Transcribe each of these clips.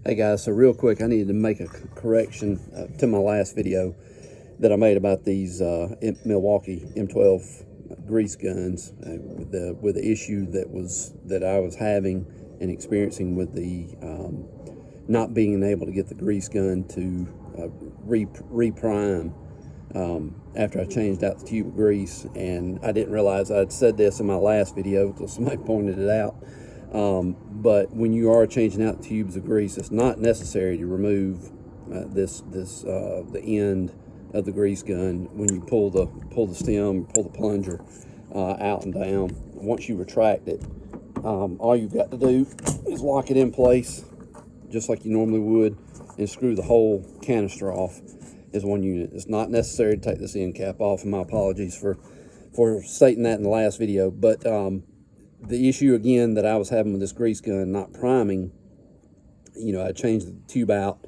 Hey guys, so real quick, I needed to make a correction to my last video that I made about these Milwaukee M12 grease guns with the issue that I was having and experiencing with the not being able to get the grease gun to reprime after I changed out the tube of grease. And I didn't realize I'd said this in my last video until somebody pointed it out. But when you are changing out tubes of grease, it's not necessary to remove the end of the grease gun when you pull the stem, pull the plunger out and down. Once you retract it, all you've got to do is lock it in place just like you normally would and screw the whole canister off as one unit. It's not necessary to take this end cap off, and my apologies for stating that in the last video. But the issue again that I was having with this grease gun not priming, I changed the tube out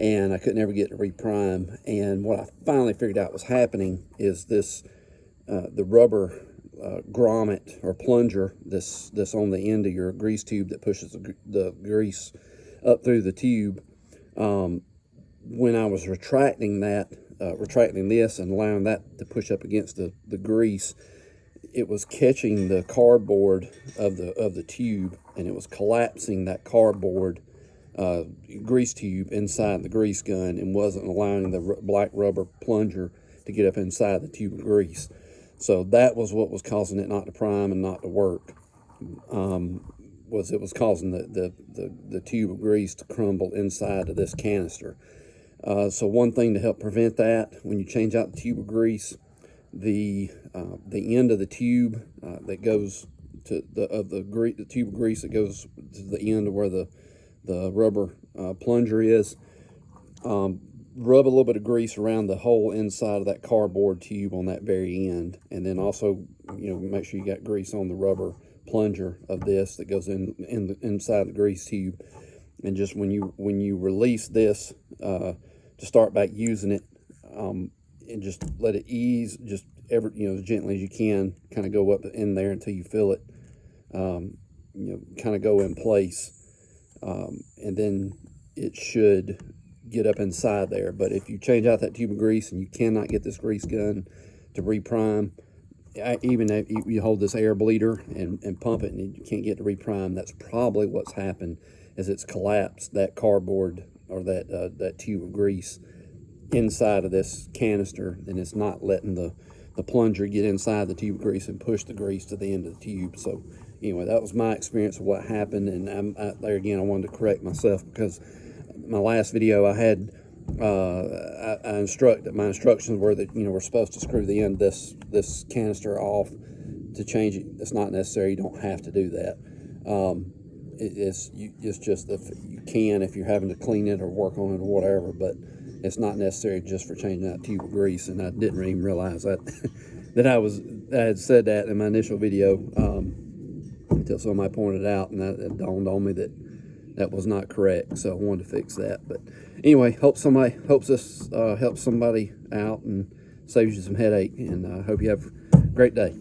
and I couldn't ever get to reprime. And what I finally figured out was happening is this the rubber grommet or plunger this on the end of your grease tube that pushes the grease up through the tube. When I was retracting this and allowing that to push up against the grease, it was catching the cardboard of the tube, and it was collapsing that cardboard grease tube inside the grease gun and wasn't allowing the black rubber plunger to get up inside the tube of grease. So that was what was causing it not to prime and not to work. It was causing the tube of grease to crumble inside of this canister. So one thing to help prevent that, when you change out the tube of grease, the end of the tube that goes to the tube of grease that goes to the end of where the rubber plunger is, rub a little bit of grease around the whole inside of that cardboard tube on that very end, and then also make sure you got grease on the rubber plunger of this that goes inside the grease tube. And just when you release this to start back using it, and just let it ease, just as gently as you can, kind of go up in there until you feel it, kind of go in place, and then it should get up inside there. But if you change out that tube of grease and you cannot get this grease gun to reprime, even if you hold this air bleeder and pump it and you can't get to reprime, that's probably what's happened, is it's collapsed that cardboard or that tube of grease inside of this canister, and it's not letting the plunger get inside the tube of grease and push the grease to the end of the tube. So anyway, that was my experience of what happened, and there again I wanted to correct myself, because my last video I had my instructions were that we're supposed to screw the end of this canister off to change it. It's not necessary. You don't have to do that. It's just if you can, if you're having to clean it or work on it or whatever, but it's not necessary just for changing out tube of grease. And I didn't even realize that I had said that in my initial video until somebody pointed it out, and it dawned on me that was not correct. So I wanted to fix that. But anyway, hopes this helps somebody out and saves you some headache, and I hope you have a great day.